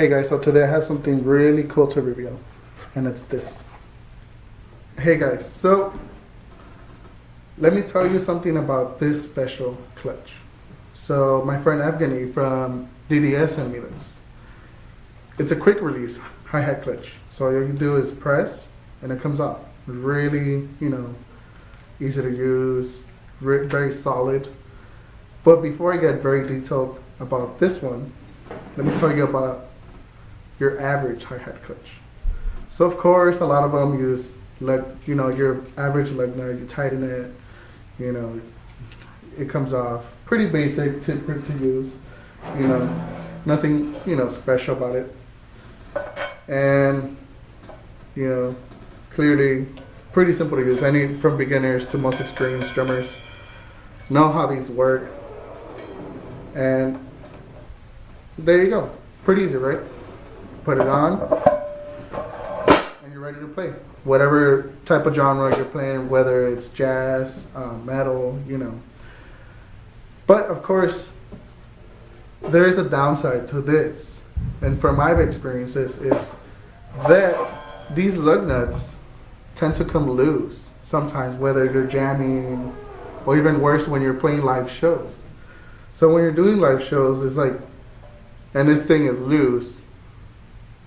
Hey guys, so today I have something really cool to reveal, and it's this. Hey guys, so let me tell you something about this special clutch. So my friend Evgeny from DDS sent me this. It's a quick release hi-hat clutch. So all you do is press, and it comes off. Really, easy to use, very solid. But before I get very detailed about this one, let me tell you about your average hi-hat clutch. So of course, a lot of them use your average lug nut. You tighten it, it comes off. Pretty basic to use, nothing special about it. And clearly pretty simple to use. Any from beginners to most experienced drummers know how these work. And there you go. Pretty easy, right? Put it on, and you're ready to play. Whatever type of genre you're playing, whether it's jazz, metal, But of course, there is a downside to this. And from my experiences is that these lug nuts tend to come loose sometimes, whether you're jamming or even worse when you're playing live shows. So when you're doing live shows, it's like, and this thing is loose,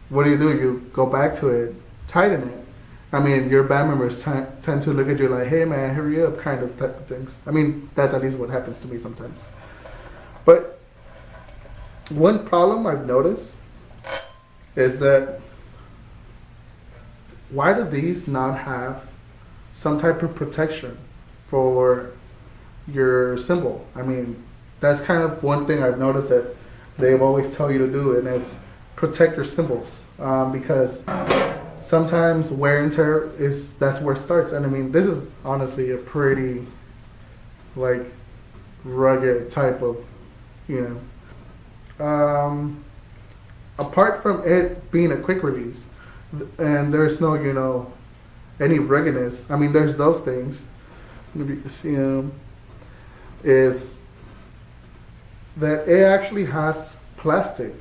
what do? You go back to it, tighten it. I mean, your band members tend to look at you like, hey man, hurry up, kind of type of things. I mean, that's at least what happens to me sometimes. But one problem I've noticed is that why do these not have some type of protection for your cymbal? I mean, that's kind of one thing I've noticed that they've always tell you to do, and it's protect your cymbals, because sometimes wear and tear that's where it starts. And I mean, this is honestly a pretty rugged type of, apart from it being a quick release, and there's no, any ruggedness. I mean, there's those things. Maybe you can see them. Is that it actually has plastic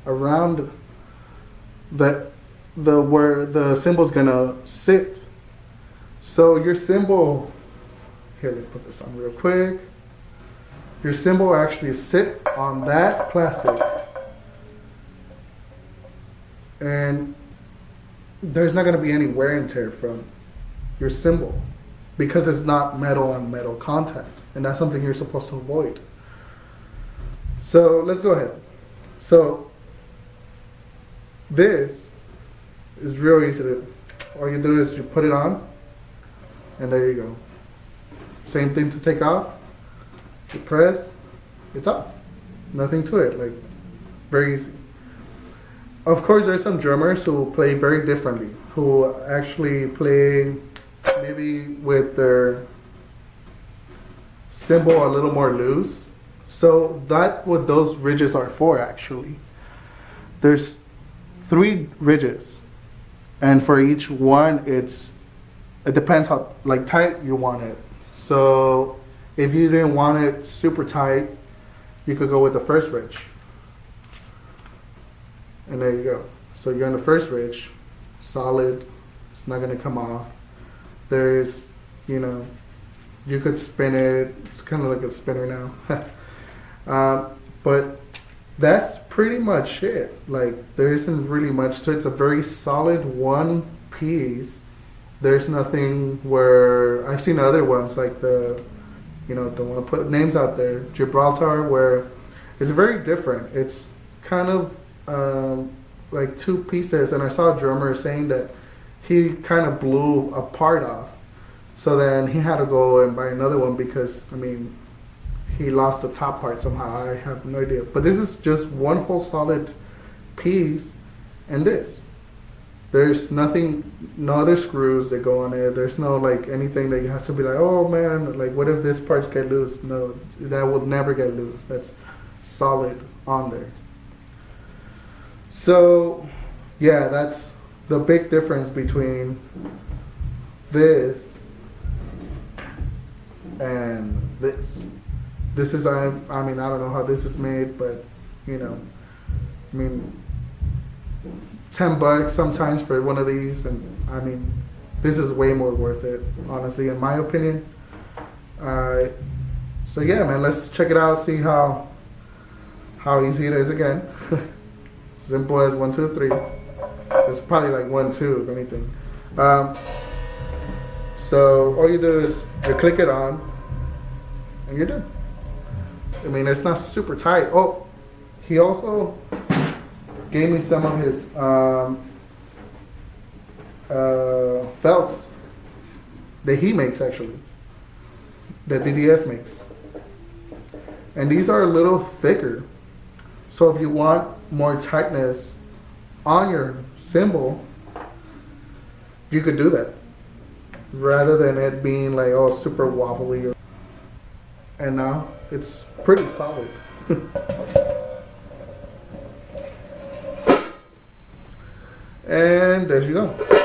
around where the cymbal's gonna sit. So your cymbal, here, let me put this on real quick. Your cymbal will actually sit on that plastic, and there's not gonna be any wear and tear from your cymbal because it's not metal on metal contact, and that's something you're supposed to avoid. So let's go ahead. So this is real easy to, all you do is you put it on, and there you go. Same thing to take off. You press, it's off. Nothing to it, very easy. Of course, there's some drummers who play very differently, who actually play maybe with their cymbal a little more loose. So that's what those ridges are for, actually. There's 3 ridges, and for each one, it depends how tight you want it. So if you didn't want it super tight, you could go with the first ridge. And there you go. So you're on the first ridge, solid, it's not gonna come off. There's, you could spin it, it's kind of like a spinner now. But that's pretty much it. There isn't really much to it. It's a very solid one piece. There's nothing where I've seen other ones don't want to put names out there, Gibraltar, where it's very different. It's kind of 2 pieces, and I saw a drummer saying that he kind of blew a part off. So then he had to go and buy another one because, I mean, he lost the top part somehow. I have no idea. But this is just one whole solid piece, and this. There's nothing, no other screws that go on it. There's no anything that you have to be oh man, what if this part get loose? No, that will never get loose. That's solid on there. So, yeah, that's the big difference between this and this. This is, I mean, I don't know how this is made, but, I mean, $10 sometimes for one of these, and I mean, this is way more worth it, honestly, in my opinion. So yeah, man, let's check it out. See how easy it is again. Simple as 1, 2, 3. It's probably like 1, 2 if anything. So all you do is you click it on, and you're done. I mean, it's not super tight. Oh, he also gave me some of his felts that he makes, actually, that DDS makes. And these are a little thicker. So if you want more tightness on your cymbal, you could do that, rather than it being like all super wobbly. And now it's pretty solid. And there you go.